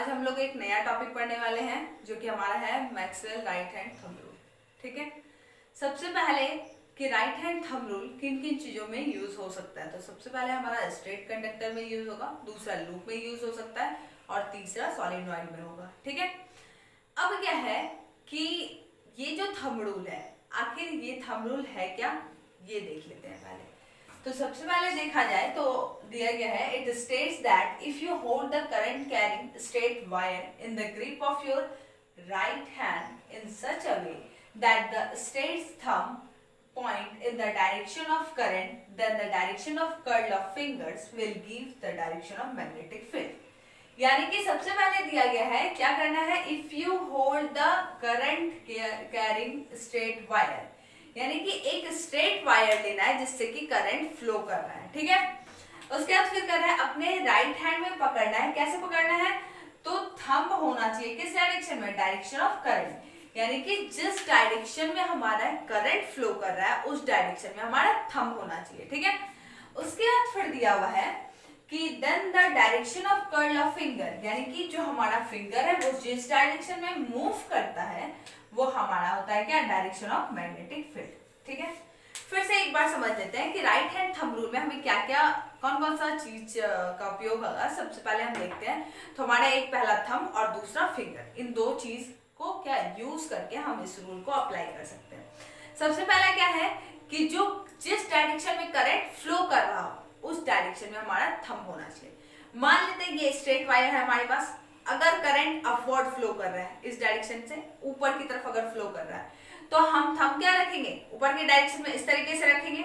आज हम लोग एक नया टॉपिक पढ़ने वाले हैं जो कि हमारा है Maxwell right hand thumb rule. ठीक है, सबसे पहले कि राइट हैंड थंब रूल किन किन चीजों में यूज हो सकता है। तो सबसे पहले हमारा स्ट्रेट कंडक्टर में यूज होगा, दूसरा लूप में यूज हो सकता है और तीसरा सॉलिनॉइड में होगा। ठीक है, अब क्या है कि ये जो थंब रूल है, आखिर ये थंब रूल है क्या, ये देख लेते हैं पहले। तो सबसे पहले देखा जाए तो दिया गया है, it states that if you hold the current carrying straight wire in the grip of your right hand in such a way that the straight thumb point in the direction of current, then the direction of curl of fingers will give the direction of magnetic field. यानी कि सबसे पहले दिया गया है क्या करना है, if you hold the current carrying straight wire, यानी कि एक स्ट्रेट वायर लेना है जिससे कि करंट फ्लो कर रहा है। ठीक है, उसके बाद फिर करना है अपने राइट हैंड में पकड़ना है। कैसे पकड़ना है, तो थंब होना चाहिए किस डायरेक्शन में, डायरेक्शन ऑफ करंट, यानी कि जिस डायरेक्शन में हमारा करंट फ्लो कर रहा है उस डायरेक्शन में हमारा थंब होना चाहिए। ठीक है, उसके बाद फिर दिया हुआ है कि then the direction of curl of finger, यानी कि जो हमारा फिंगर है वो जिस डायरेक्शन में मूव करता है वो हमारा होता है क्या, डायरेक्शन ऑफ मैग्नेटिक फील्ड। ठीक है, फिर से एक बार समझ लेते हैं कि राइट हैंड थंब रूल में हमें क्या क्या कौन कौन सा चीज का उपयोग होगा। सबसे पहले हम देखते हैं, तो हमारा एक पहला थंब और दूसरा फिंगर, इन दो चीज को क्या यूज करके हम इस रूल को अप्लाई कर सकते हैं। सबसे पहला क्या है कि जो जिस डायरेक्शन में करंट फ्लो कर रहा हो उस डायरेक्शन में हमारा थंब होना चाहिए। मान लेते हैं ये स्ट्रेट वायर है हमारे पास, अगर करंट अपवर्ड फ्लो कर रहा है इस डायरेक्शन से ऊपर की तरफ अगर फ्लो कर रहा है तो हम थंब क्या रखेंगे, ऊपर के डायरेक्शन में इस तरीके से रखेंगे।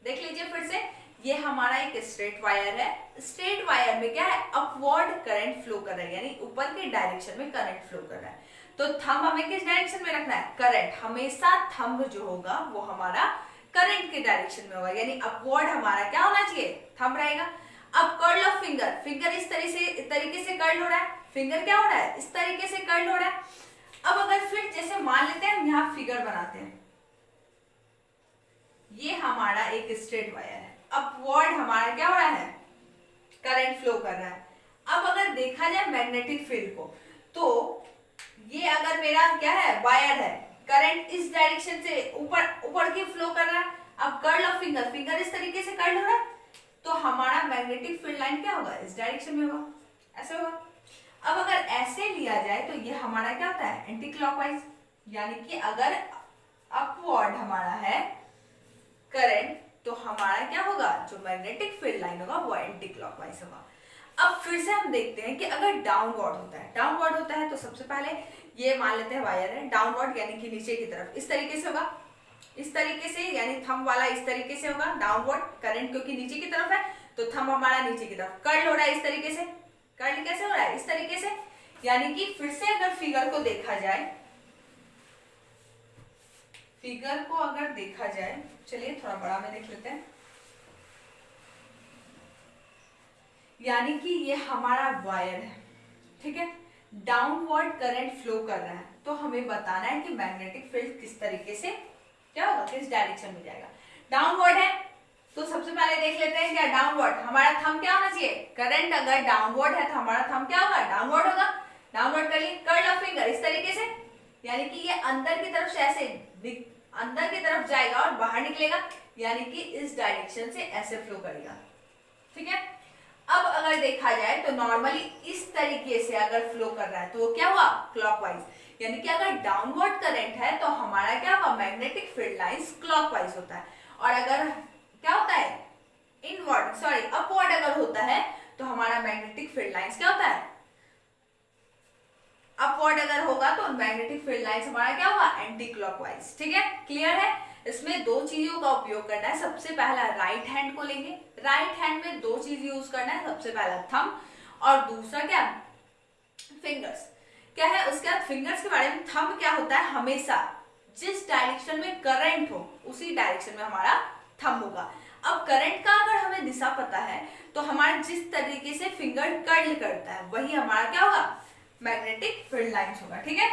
देख लीजिए फिर से, ये हमारा एक स्ट्रेट वायर है, स्ट्रेट वायर में क्या है, अपवर्ड करंट फ्लो कर रहा है, यानी ऊपर के डायरेक्शन में करंट फ्लो कर रहा है। तो थंब हमें किस डायरेक्शन में रखना है, करंट, हमेशा थंब जो होगा वो हमारा करंट के डायरेक्शन में होगा, यानी अपवर्ड हमारा क्या होना चाहिए, थंब रहेगा। अब कर्ल ऑफ फिंगर, फिंगर इस तरीके से कर्ल हो रहा है, फिंगर क्या हो रहा है, इस तरीके से कर्ल हो रहा है। अब अगर फिर जैसे मान लेते हैं हम यहाँ फिगर बनाते हैं, ये हमारा एक स्ट्रेट वायर है, अपवर्ड हमारा क्या हो रहा है, करंट फ्लो कर रहा है। अब अगर देखा जाए मैग्नेटिक फील्ड को, तो ये अगर मेरा क्या है, वायर है, करंट इस डायरेक्शन से ऊपर की फ्लो कर रहा है। अब कर्ल ऑफ फिंगर, फिंगर इस तरीके से कर्ल हो रहा है, तो हमारा मैग्नेटिक फील्ड लाइन क्या होगा, इस डायरेक्शन में होगा, ऐसे होगा। अब अगर ऐसे लिया जाए तो ये हमारा क्या होता है, एंटी क्लॉकवाइज, यानी कि अगर अपवर्ड हमारा है करंट तो हमारा क्या होगा, जो मैग्नेटिक फील्ड लाइन होगा वो एंटी क्लॉकवाइज होगा। अब फिर से हम देखते हैं कि अगर डाउनवर्ड होता है, डाउनवर्ड होता है तो सबसे पहले ये मान लेते हैं वायर है, डाउनवर्ड यानी कि नीचे की तरफ इस तरीके से होगा, इस तरीके से, यानी थंब वाला इस तरीके से होगा, डाउनवर्ड करंट क्योंकि नीचे की तरफ है तो थंब हमारा नीचे की तरफ, कर्ल हो रहा है इस तरीके से, कर्ल कैसे हो रहा है, इस तरीके से। यानी कि फिर से अगर फिगर को देखा जाए, फिगर को अगर देखा जाए, चलिए थोड़ा बड़ा में देख लेते हैं, यानी कि ये हमारा वायर है, ठीक है, डाउनवर्ड करंट फ्लो कर रहा है, तो हमें बताना है कि मैग्नेटिक फील्ड किस तरीके से क्या होगा, किस डायरेक्शन में जाएगा। डाउनवर्ड है तो सबसे पहले देख लेते हैं क्या, डाउनवर्ड हमारा थंब क्या होना चाहिए, करंट अगर डाउनवर्ड है तो हमारा थंब क्या होगा, डाउनवर्ड होगा। डाउनवर्ड कर लिए, कर्ल ऑफ फिंगर इस तरीके से, यानी कि ये अंदर की तरफ से ऐसे अंदर की तरफ जाएगा और बाहर निकलेगा, यानी कि इस डायरेक्शन से ऐसे फ्लो करेगा। ठीक है, अब अगर देखा जाए तो नॉर्मली इस तरीके से अगर फ्लो कर रहा है तो वो क्या हुआ, क्लॉकवाइज, यानी कि अगर डाउनवर्ड करंट है तो हमारा क्या होगा, मैग्नेटिक फील्ड लाइंस क्लॉकवाइज होता है। और अगर क्या होता है, अपवर्ड अगर होता है तो हमारा मैग्नेटिक फील्ड लाइंस क्या होता है, अपवर्ड अगर होगा तो मैग्नेटिक फील्ड लाइंस हमारा क्या होगा, एंटी क्लॉकवाइज। ठीक है, क्लियर है। इसमें दो चीजों का उपयोग करना है, सबसे पहला राइट हैंड को लेंगे, राइट हैंड में दो चीज यूज करना है, सबसे पहला थंब और दूसरा क्या, फिंगर्स। क्या है उसके बाद फिंगर्स के बारे में, थंब क्या होता है, हमेशा जिस डायरेक्शन में करंट हो उसी डायरेक्शन में हमारा थंब होगा। अब करंट का अगर हमें दिशा पता है तो हमारा जिस तरीके से फिंगर कर्ल करता है वही हमारा क्या होगा, मैग्नेटिक फील्ड लाइंस होगा। ठीक है,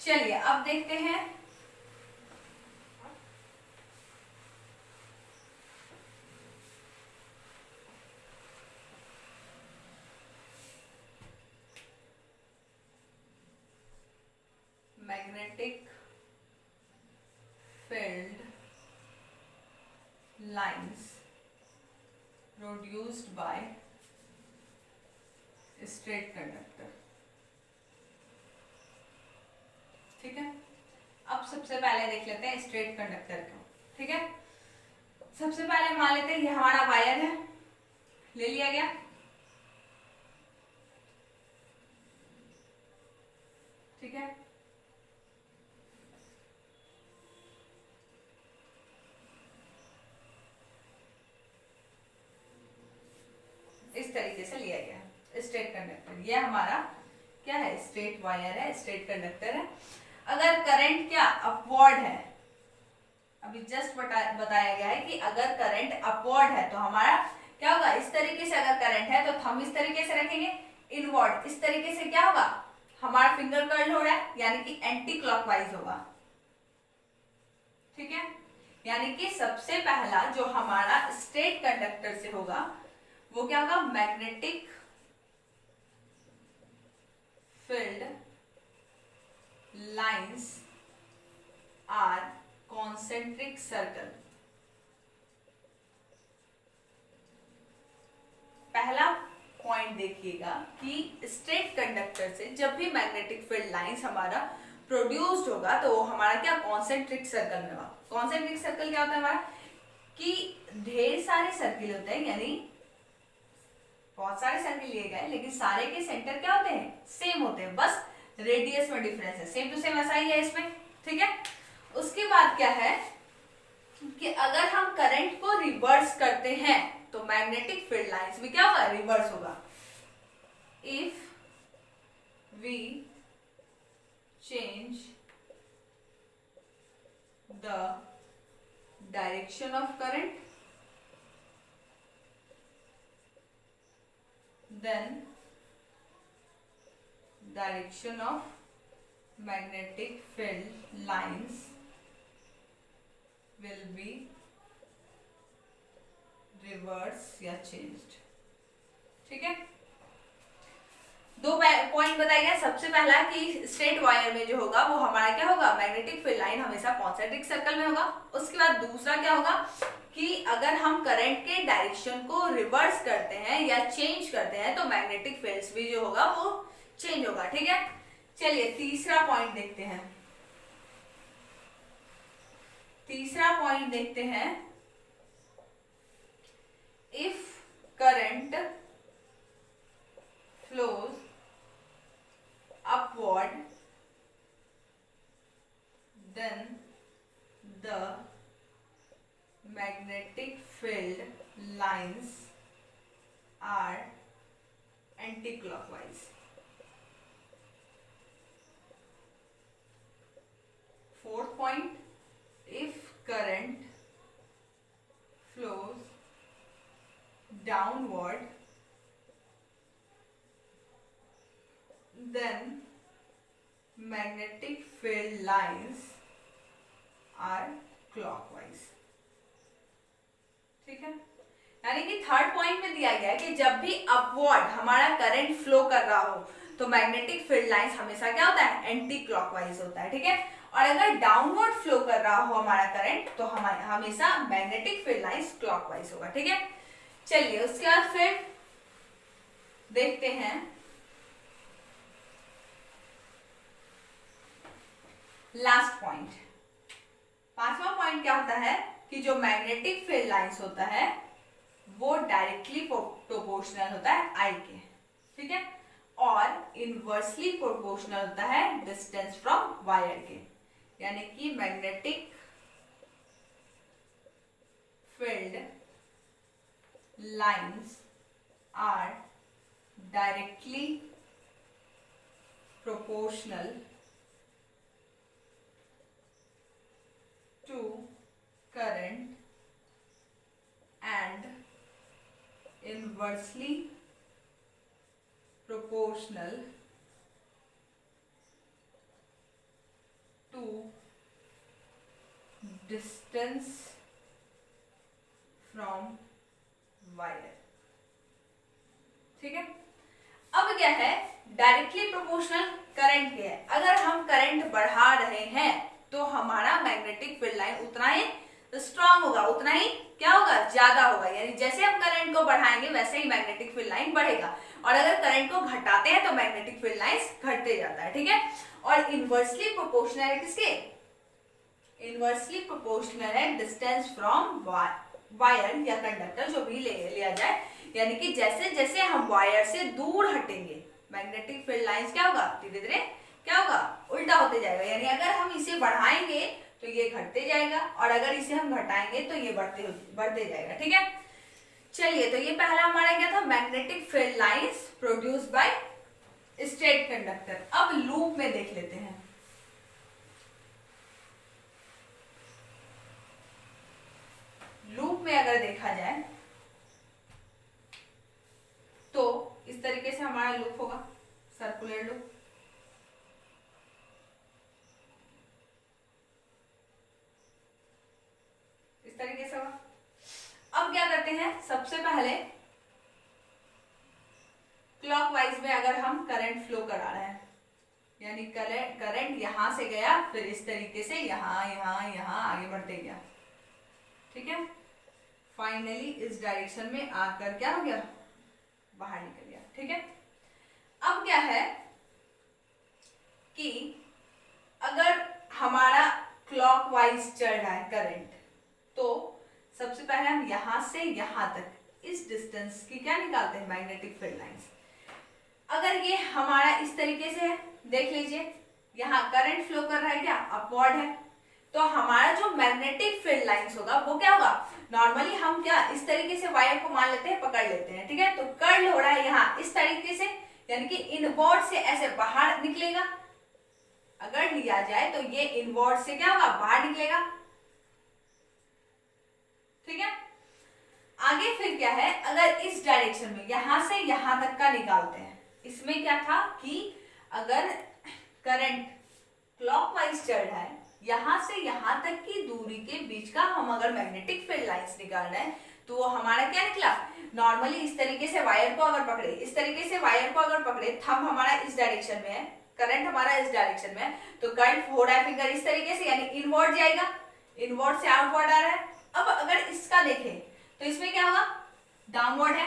चलिए अब देखते हैं, lines produced by straight conductor। ठीक है, अब सबसे पहले देख लेते हैं स्ट्रेट कंडक्टर को। ठीक है, सबसे पहले मान लेते हैं ये हमारा वायर है, ले लिया गया। ठीक है, इस तरीके से लिया गया स्ट्रेट कंडक्टर। ये हमारा क्या है, स्ट्रेट वायर है, स्ट्रेट कंडक्टर है। अगर करंट क्या अपवर्ड है, अभी जस्ट बताया गया है कि अगर करंट अपवर्ड है तो हमारा क्या होगा, इस तरीके से अगर करंट है तो हम इस तरीके से रखेंगे। इनवर्ड इस तरीके से क्या होगा, हमारा फिंगर कर्ल हो रहा है, यानी कि एंटी क्लॉकवाइज होगा। ठीक है, यानी कि सबसे पहला जो हमारा स्ट्रेट कंडक्टर से होगा वो क्या होगा, magnetic field lines are concentric circle. पहला पॉइंट देखिएगा कि स्ट्रेट कंडक्टर से जब भी मैग्नेटिक फील्ड लाइंस हमारा प्रोड्यूस्ड होगा तो वो हमारा क्या, कॉन्सेंट्रिक सर्कल में होगा। कॉन्सेंट्रिक सर्कल क्या होता है हमारा, कि ढेर सारे सर्किल होते हैं, यानी बहुत सारे सर्किल लिए गए लेकिन सारे के सेंटर क्या होते हैं, सेम होते हैं, बस रेडियस में डिफरेंस है। सेम टू सेम ऐसा ही है इसमें। ठीक है, उसके बाद क्या है कि अगर हम करंट को रिवर्स करते हैं तो मैग्नेटिक फील्ड लाइंस भी क्या होगा, रिवर्स होगा। If we change the direction of current then direction of magnetic field lines will be reversed या changed। ठीक है, दो पॉइंट बताया गया। सबसे पहला कि स्ट्रेट वायर में जो होगा वो हमारा क्या होगा, मैग्नेटिक फील्ड लाइन हमेशा कॉन्सेंट्रिक सर्कल में होगा। उसके बाद दूसरा क्या होगा कि अगर हम करंट के डायरेक्शन को रिवर्स करते हैं या चेंज करते हैं तो मैग्नेटिक फील्ड्स भी जो होगा वो चेंज होगा। ठीक है, चलिए तीसरा पॉइंट देखते हैं। तीसरा पॉइंट देखते हैं, if current flows upward then the magnetic field lines are anti-clockwise। Fourth point, if current flows downward then magnetic field lines are clockwise। ठीक है, यानी कि थर्ड पॉइंट में दिया गया है कि जब भी अपवर्ड हमारा करंट फ्लो कर रहा हो तो मैग्नेटिक फील्ड लाइंस हमेशा क्या होता है, एंटी क्लॉकवाइज होता है। ठीक है, और अगर डाउनवर्ड फ्लो कर रहा हो हमारा करंट तो हमेशा मैग्नेटिक फील्ड लाइंस क्लॉकवाइज होगा। ठीक है, चलिए उसके बाद फिर देखते हैं लास्ट पॉइंट। पांचवा पॉइंट क्या होता है कि जो मैग्नेटिक फील्ड लाइंस होता है वो डायरेक्टली प्रोपोर्शनल होता है आई के। ठीक है, और इनवर्सली प्रोपोर्शनल होता है डिस्टेंस फ्रॉम वायर के, यानी कि magnetic field lines are directly proportional to current and inversely proportional to distance from wire। ठीक है, अब क्या है, डायरेक्टली प्रोपोर्शनल करंट के है। अगर हम करंट बढ़ा रहे हैं तो हमारा मैग्नेटिक फील्ड लाइन उतना ही स्ट्रांग होगा, उतना ही क्या ज्यादा होगा, यानी जैसे हम करंट को बढ़ाएंगे वैसे ही मैग्नेटिक फील्ड लाइन बढ़ेगा, और अगर करंट को घटाते हैं तो मैग्नेटिक फील्ड लाइंस घटते जाता है, ठीक है। और इनवर्सली प्रोपोर्शनल है किसके, इनवर्सली प्रोपोर्शनल है डिस्टेंस फ्रॉम वायर या कंडक्टर, जो भी लिया जाए, यानी कि जैसे जैसे हम वायर से दूर हटेंगे मैग्नेटिक फील्ड लाइंस क्या होगा, धीरे धीरे क्या होगा, उल्टा होते जाएगा। यानी अगर हम इसे बढ़ाएंगे तो ये घटते जाएगा, और अगर इसे हम घटाएंगे तो ये बढ़ते जाएगा, ठीक है। चलिए, तो ये पहला हमारा क्या था, magnetic field lines produced by straight conductor. अब लूप में देख लेते हैं। लूप में अगर देखा जाए तो इस तरीके से हमारा लूप होगा, सर्कुलर लूप। इस तरीके से होगा। अब क्या करते हैं, सबसे पहले क्लॉकवाइज में अगर हम करंट फ्लो करा रहे हैं, यानी करंट यहां से गया, फिर इस तरीके से यहां यहां यहां आगे बढ़ते गया, ठीक है। फाइनली इस डायरेक्शन में आकर क्या हो गया, बाहर निकल गया, ठीक है। अब क्या है कि अगर हमारा क्लॉकवाइज चल रहा है करंट, तो सबसे पहले हम यहां से यहां तक इस डिस्टेंस की क्या निकालते हैं, मैग्नेटिक फील्ड लाइंस। अगर ये हमारा इस तरीके से है, देख लीजिए यहाँ करंट फ्लो कर रहा है, क्या अपवर्ड है, तो हमारा जो मैग्नेटिक फील्ड लाइंस होगा वो क्या होगा, नॉर्मली हम क्या इस तरीके से वायर को मान लेते हैं, पकड़ लेते हैं, ठीक है। तो कर्ल हो रहा है यहाँ इस तरीके से, यानी कि इनवर्ड से ऐसे बाहर निकलेगा। अगर लिया जाए तो ये इनवर्ड से क्या होगा, बाहर निकलेगा, ठीक है। आगे फिर क्या है, अगर इस डायरेक्शन में यहां से यहां तक का निकालते हैं, इसमें क्या था कि अगर करंट क्लॉकवाइज चल रहा है, यहां से यहां तक की दूरी के बीच का हम अगर मैग्नेटिक फील्ड लाइंस निकाल रहे हैं, तो वो हमारा क्या निकला, नॉर्मली इस तरीके से वायर को अगर पकड़े, इस तरीके से वायर को अगर पकड़े, थंब हमारा इस डायरेक्शन में है, करंट हमारा इस डायरेक्शन में है, तो करंट हो रहा है फिंगर इस तरीके से, यानी इनवर्ड जाएगा, इनवर्ड से आउटवर्ड आ रहा है। अब अगर इसका देखें तो इसमें क्या होगा, डाउनवर्ड है।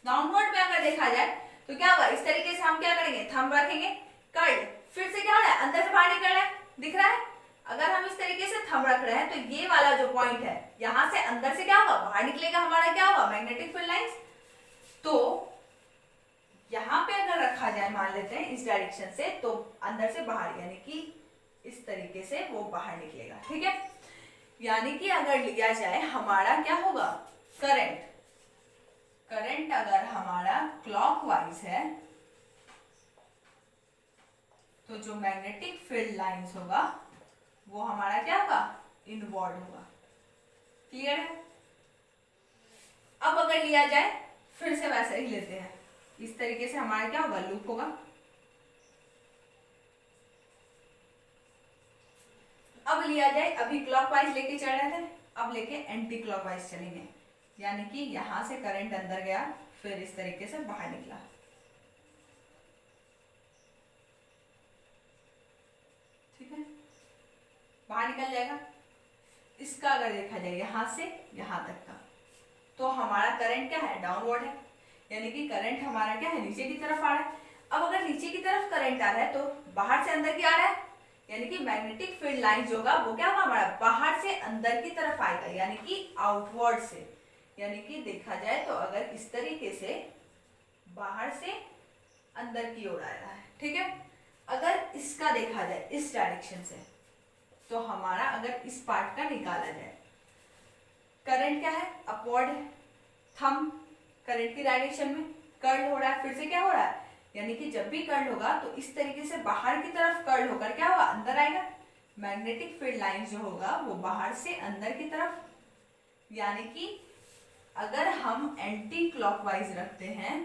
डाउनवर्ड में अगर देखा जाए तो क्या होगा, इस तरीके से हम क्या करेंगे, थंब रखेंगे, कर्ल, फिर से क्या हो रहा है, अंदर से बाहर निकल रहा है, दिख रहा है। अगर हम इस तरीके से थंब रख रहे हैं तो ये वाला जो पॉइंट है, यहां से अंदर से क्या होगा, बाहर निकलेगा, हमारा क्या होगा, मैग्नेटिक फील्ड लाइंस। तो यहां पे अगर रखा जाए, मान लेते हैं इस डायरेक्शन से, तो अंदर से बाहर, यानी कि इस तरीके से वो बाहर निकलेगा, ठीक है। यानी कि अगर लिया जाए हमारा क्या होगा, करंट अगर हमारा क्लॉकवाइज है, तो जो मैग्नेटिक फील्ड लाइंस होगा वो हमारा क्या होगा, इनवर्ड होगा। क्लियर है। अब अगर लिया जाए, फिर से वैसे ही लेते हैं, इस तरीके से हमारा क्या होगा, लूप होगा। अब लिया जाए, अभी क्लॉकवाइज लेके चल रहे थे, अब लेके एंटी क्लॉकवाइज चलेंगे, यानी कि यहां से करंट अंदर गया, फिर इस तरीके से बाहर निकला, ठीक है, बाहर निकल जाएगा। इसका अगर देखा जाए यहां से यहां तक का, तो हमारा करंट क्या है, डाउनवर्ड है, यानी कि करंट हमारा क्या है, नीचे की तरफ आ रहा है। अब अगर नीचे की तरफ करंट आ रहा है, तो बाहर से अंदर क्या आ रहा है, यानी कि मैग्नेटिक फील्ड लाइन जो होगा वो क्या होगा, हमारा बाहर से अंदर की तरफ आएगा, यानी कि आउटवर्ड से। यानी कि देखा जाए तो अगर इस तरीके से बाहर से अंदर की ओर आ रहा है, ठीक है। अगर इसका देखा जाए इस डायरेक्शन से, तो हमारा अगर इस पार्ट का निकाला जाए, करंट क्या है, अपवर्ड है, थंब करंट की डायरेक्शन में, कर्ल हो रहा है, फिर से क्या हो रहा है, यानी कि जब भी कर्ल होगा तो इस तरीके से बाहर की तरफ कर्ल होकर क्या होगा, अंदर आएगा। मैग्नेटिक फील्ड लाइन जो होगा वो बाहर से अंदर की तरफ, यानी कि अगर हम एंटी क्लॉकवाइज रखते हैं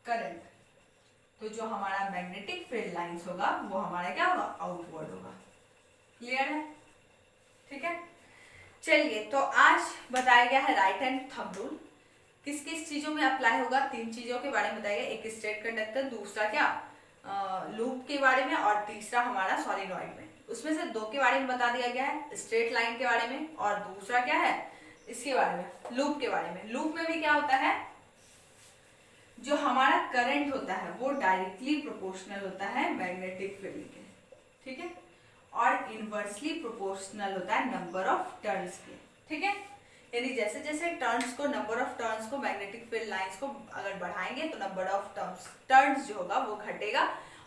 करंट, तो जो हमारा मैग्नेटिक फील्ड लाइंस होगा वो हमारा क्या होगा, आउटवर्ड होगा। क्लियर है, ठीक है। चलिए, तो आज बताया गया है राइट हैंड थंब रूल किस किस चीजों में अप्लाई होगा, 3 चीजों के बारे में बताया गया, एक स्ट्रेट कंडक्टर, दूसरा क्या लूप के बारे में, और तीसरा हमारा सॉलिनॉइड में। उसमें से 2 के बारे में बता दिया गया है, स्ट्रेट लाइन के बारे में, और दूसरा क्या है इसके बारे में, लूप के बारे में। लूप में भी क्या होता है, जो हमारा करंट होता है वो डायरेक्टली प्रोपोर्शनल होता है मैग्नेटिक फील्ड के, ठीक है, और इनवर्सली प्रोपोर्शनल होता है नंबर ऑफ टर्न्स के, ठीक है। यानी जैसे जैसे टर्न्स को, नंबर ऑफ टर्न्स को, मैग्नेटिक फील्ड लाइंस को अगर बढ़ाएंगे तो नंबर ऑफ टर्न्स जो होगा वो घटेगा,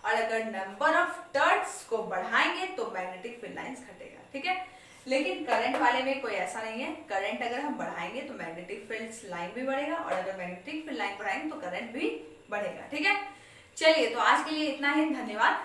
और अगर नंबर ऑफ टर्न्स को बढ़ाएंगे तो मैग्नेटिक फील्ड लाइंस घटेगा, ठीक है। लेकिन करंट वाले में कोई ऐसा नहीं है, करंट अगर हम बढ़ाएंगे तो मैग्नेटिक फील्ड लाइन भी बढ़ेगा, और अगर मैग्नेटिक फील्ड लाइन बढ़ाएंगे तो करंट भी बढ़ेगा, ठीक है। चलिए, तो आज के लिए इतना ही, धन्यवाद।